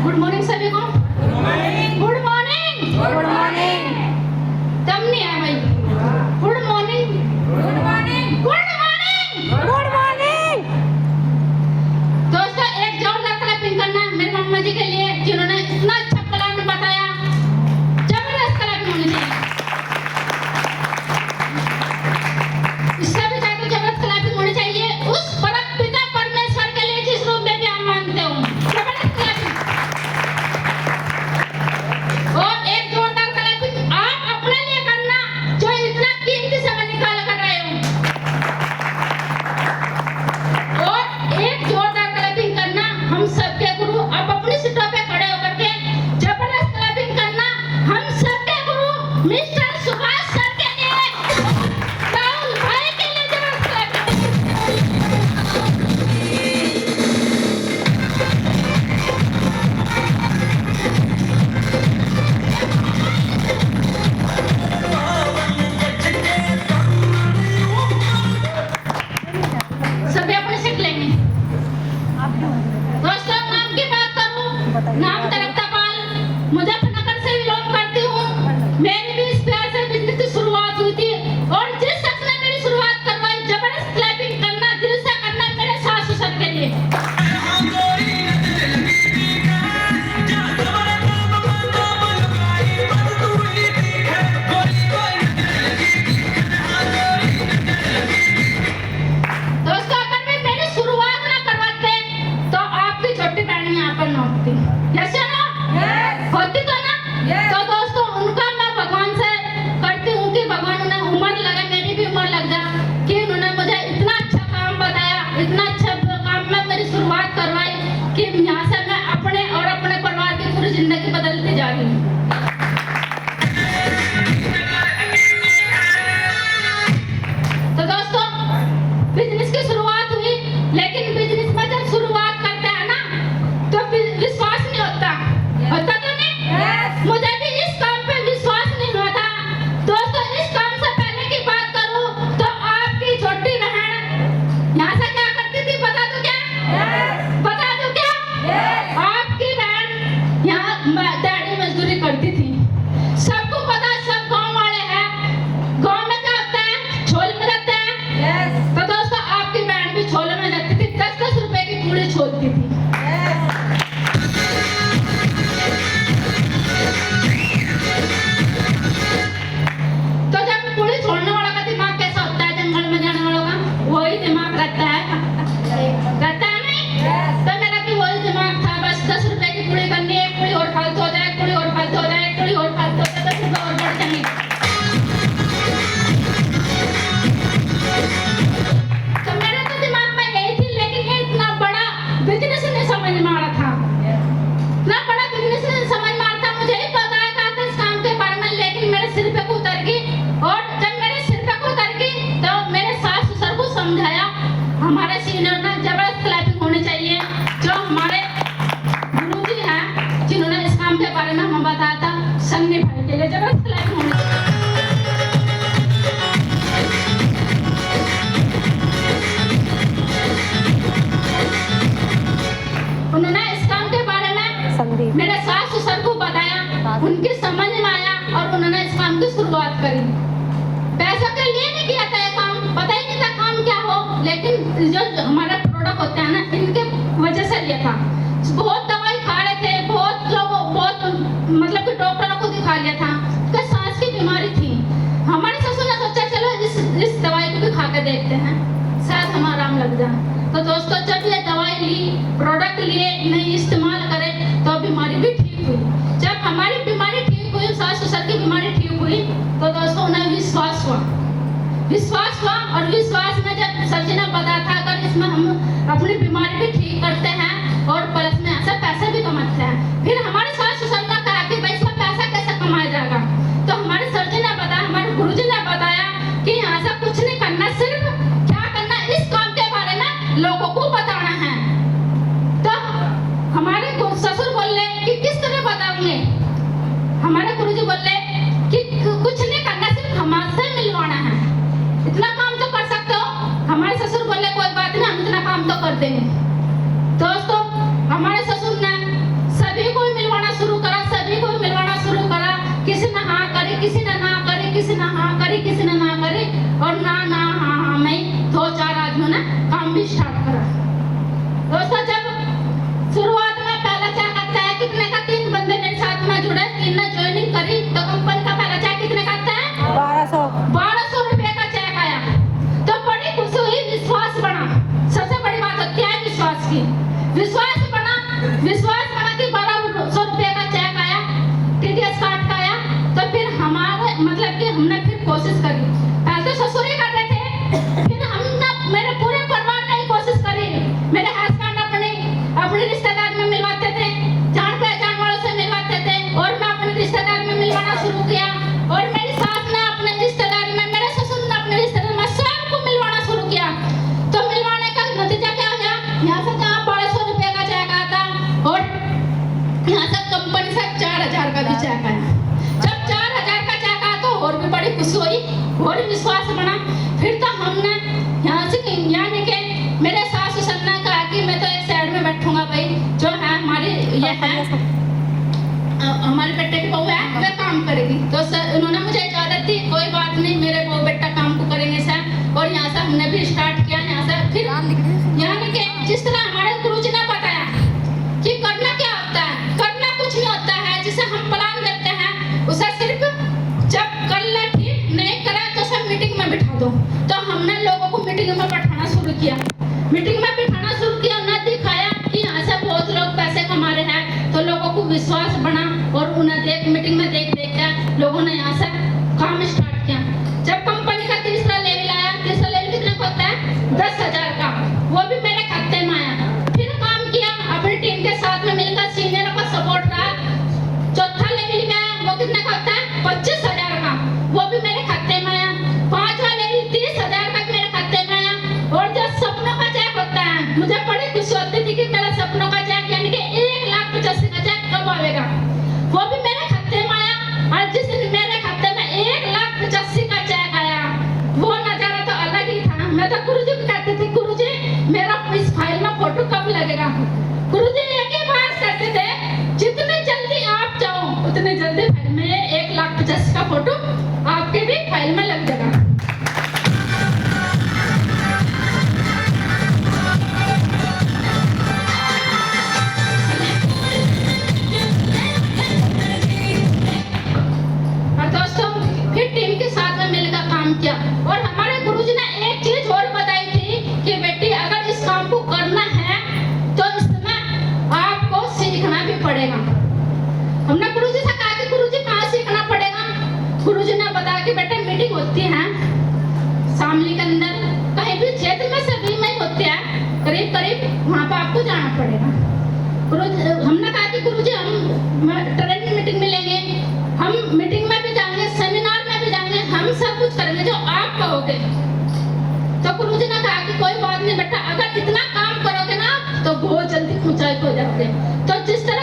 Good morning सभी को। Good morning. Good morning. तब नहीं आया भाई। Good morning. Good morning. Good morning. Good morning. दोस्तों एक जोरदार क्लैपिंग करना मेरे मम्मा जी के लिए जिन्होंने इतना अच्छा प्लान बताया। जबरदस्त क्लैपिंग होनी चाहिए। इससे भी ज्यादा जबरदस्त क्लैपिंग होनी चाहिए उस परम पिता परमेश्वर के लिए जिस रूप में भी हम मानते हो। जबरदस्त क्लैपिंग। और एक जोरदार क्लैपिंग आप अपने लिए करना जो इतना कीमती समय निकाल कर आए हो। और एक जोरदार क्लैपिंग करना हम सबके गुरु अब अपनी सीटों पे खड़े होकर के जबरदस्त क्लैपिंग करना हम सबके गुरु मिस्टर सुभाष सर के लिए, राहुल भाई के लिए जबरदस्त क्लैपिंग। सभी अपने सीख लेंगे। दोस्तों नाम की बात करूं, नाम तरक्तापाल मुजफ्फरनगर से बिलोंग करती हूँ। मेरी भी इस प्यार से बिजनेस की शुरुआत हुई थी और जिस शख्स ने मेरी शुरुआत करवाई जबरदस्त क्लैपिंग करना दिल से करना मेरे सास ससुर के लिए। दोस्तों अगर मैं मेरी शुरुआत ना करवाते तो आपकी छोटी बहन यहाँ पर ना होती। यस या नो? होती तो ना? तो दोस्तों उनका मैं भगवान से करती हूँ कि भगवान उन्हें उम्र लगे, मेरी भी उम्र लग जाए कि उन्होंने मुझे इतना अच्छा काम बताया, इतना अच्छा काम में मेरी शुरुआत करवाई कि यहाँ से मैं अपने और अपने परिवार की पूरी जिंदगी बदलती जा रही हूँ। तो दोस्तों बिजनेस की शुरुआत हुई, लेकिन बिजनेस में जब शुरुआत करते हैं ना तो विश्वास नहीं होता। होता तो नहीं? मुझे भी इस काम पे विश्वास नहीं हुआ था। दोस्तों इस काम से पहले की बात करूं तो आपकी छोटी बहन यहाँ से क्या करती थी बता दूं क्या? बता दूं क्या? आपकी बहन यहाँ दिहाड़ी मजदूरी करती थी। सबको पता, सब गांव वाले हैं। गांव में क्या होता है? छोल में जाते हैं। तो दोस्तों आपकी बहन भी छोले में जाती थी, 10-10 रुपए की पूड़ी छोलती थी। तो जब पूड़ी छोड़ने वाला का दिमाग कैसा होता है, जंगल में जाने वालों का वही दिमाग रहता है। रहता है नहीं? तो मेरा भी वही दिमाग था, बस 10 रुपए की पूड़ी करनी है, पूड़ी और फालतू हो जाए, पूड़ी और फालतू हो जाए, पूड़ी और फालतू हो जाए, 10 रुपए और बढ़ जाएंगे। तो मेरे तो दिमाग में यही थी, लेकिन ये इतना बड़ा बिजनेस नहीं समझ में आ रहा था। इतना बड़ा बिजनेस नहीं समझ में आ रहा था। मुझे ही पता है था इस काम के बारे में, लेकिन मेरे सिर पे को उतर गई। और जब मेरे सिर पे को उतर गई तो मेरे सास ससुर को समझाया। हमारे सीनियर ने जबरदस्त क्लैपिंग होनी चाहिए, जो हमारे गुरुजी हैं जिन्होंने इस काम के बारे में हमें बताया था, सन्नी भाई के लिए जबरदस्त क्लैपिंग होनी चाहिए। उन्होंने इस काम के बारे में मेरे सास ससुर को बताया, उनकी समझ में आया और उन्होंने इस काम की शुरुआत करी। पैसों के लिए नहीं किया था ये काम, पता ही नहीं था काम क्या हो, लेकिन जो हमारे प्रोडक्ट होते हैं ना इनके वजह से लिया था। बहुत दवाई खा रहे थे, बहुत लोग बहुत मतलब कि डॉक्टरों को दिखा लिया था कि सांस की बीमारी थी। हमारे ससुर ने सोचा चलो इस दवाई को भी खा के देखते हैं, शायद हमें आराम लग जाए। तो दोस्तों जब ये दवाई ली, प्रोडक्ट लिए, इन्हें इस्तेमाल करें तो बीमारी भी ठीक हुई। जब हमारी बीमारी ठीक हुई, सास ससुर की बीमारी ठीक हुई, तो दोस्तों उन्हें विश्वास हुआ और विश्वास में जब सर जी ने बताया था अगर इसमें हम अपनी बीमारी भी ठीक करते हैं और प्लस में ऐसा पैसे भी कमाते हैं। फिर हमारे सास ससुर ने कहा कि भाई इसमें पैसा कैसे कमाया जाएगा। तो हमारे सर जी ने बताया, हमारे गुरुजी ने बताया कि यहाँ से कुछ नहीं करना, सिर्फ क्या करना इस काम के बारे में लोगों को बताना है। तो हमारे ससुर बोले कि किस तरह बताओगे। हमारे गुरुजी बोले कि कुछ नहीं करना, सिर्फ हमसे मिलवाना है, इतना काम तो कर सकते हो। हमारे ससुर बोले कोई बात नहीं, हम इतना काम तो कर देंगे। किसी ने ना करे, किसी ने हाँ करे, किसी ने ना करे, और ना ना हाँ हाँ में 2-4 आदमियों ने काम भी स्टार्ट करा। दोस्तों, जब शुरुआत में पहला चेक आता है कितने का, 3 बंदे मेरे साथ में जुड़े, 3 ने ज्वाइनिंग करी, तो कंपनी का पहला चेक कितने का आता है? 1200 रुपए का चेक आया। तो बड़ी खुशी हुई, विश्वास बना। सबसे बड़ी बात होती है विश्वास की। विश्वास बना कि 1200 रुपए का चेक आया, टीडीएस कार्ड का आया। तो फिर हमारे मतलब कि हमने फिर कोशिश करी। पहले तो ससुर ही करते थे, फिर हमने, मेरे पूरे परिवार ने कोशिश करी। मेरे हस्बैंड अपने रिश्तेदार में मिलवाते थे, जान पहचान वालों से मिलवाते थे, और मैं अपने रिश्तेदार में मिलवाना शुरू किया। और मेरी सास ने अपने रिश्तेदार में, मेरे ससुर ने अपने रिश्तेदार में सबको मिलवाना शुरू किया। तो मिलवाने का नतीजा क्या हो गया? यहाँ से जहाँ 1200 रुपए का चेक आता, और यहाँ से कंपनी से 4000 का भी चेक आया। जब 4000 का चेक आया तो और भी बड़ी खुशी हुई, और विश्वास बना। फिर तो हमने यहाँ से, यानी कि मेरे सास ससुर ने कहा कि मैं तो एक साइड में बैठूंगा भाई, जो है हमारी ये है हमारे बेटे की बहू है, वे काम करेगी। तो सर उन्होंने मुझे इजाजत दी, कोई बात नहीं, मेरे बहू बेटा काम को करेंगे सर। और यहाँ से हमने भी स्टार्ट किया। यहाँ से फिर यानी कि जिस तरह हमारे गुरुजी ने बताया कि करना क्या होता है, करना कुछ नहीं होता है। जिसे हम प्लान देते हैं उसे सिर्फ जब कर ले, ठीक नहीं करा तो सब मीटिंग में बिठा दो। तो हमने लोगों को मीटिंग में बैठाना शुरू किया, मीटिंग में बिठाना शुरू किया। उन्हें दिखाया कि यहाँ से बहुत लोग पैसे कमा रहे हैं, तो लोगों को विश्वास बना, और उन्हें मीटिंग में देख कर लोगों ने यहाँ से काम स्टार्ट किया। जब कंपनी का तीसरा लेवल आया, तीसरा लेवल कितने का होता है? 10,000 का, वो भी मेरे खाते में आया। फिर काम किया अपनी टीम के साथ में मिलकर, सीनियरों का सपोर्ट रहा। चौथा लेवल में आया, वो कितने का होता है? 25,000 का, वो भी मेरे खाते में आया। 5वां लेवल 30,000 का मेरे खाते में आया। और जो सपनों का चेक होता है, मुझे बड़ी खुशी होती थी कि मेरा सपनों का चेक, यानी कि 1,85,000 का चेक कब आएगा, वो भी मेरे खाते में आया। और जिस दिन मेरे खाते में 1,85,000 का चेक आया, वो नजारा तो अलग ही था। मैं तो गुरुजी को कहती थी, गुरुजी मेरा इस फाइल में फोटो कब लगेगा? गुरुजी एक ही बात कहते थे, जितनी जल्दी आप चाहो उतनी जल्दी फाइल में 1,85,000 का फोटो आपके भी फाइल में लग जाएगा। किया। और हमारे गुरुजी ने एक चीज और बताई थी कि बेटी अगर इस काम को करना है तो इसमें आपको सीखना भी पड़ेगा। हमने गुरुजी से कहा कि गुरुजी कहाँ सीखना पड़ेगा? गुरुजी ने बताया कि बेटा मीटिंग होती है शामली के अंदर, कहीं भी क्षेत्र में सभी में होती है, करीब करीब वहाँ पे आपको जाना पड़ेगा। हमने कहा कि गुरुजी हम ट्रेनिंग मीटिंग में लेंगे, हम मीटिंग में भी जाएंगे, सेमिनार में भी जाएंगे, हम सब कुछ करेंगे जो आप कहोगे। तो गुरुजी ने कहा कि कोई बात नहीं बेटा, अगर इतना काम करोगे ना तो बहुत जल्दी ऊंचाई हो जाओगे। तो जिस तरह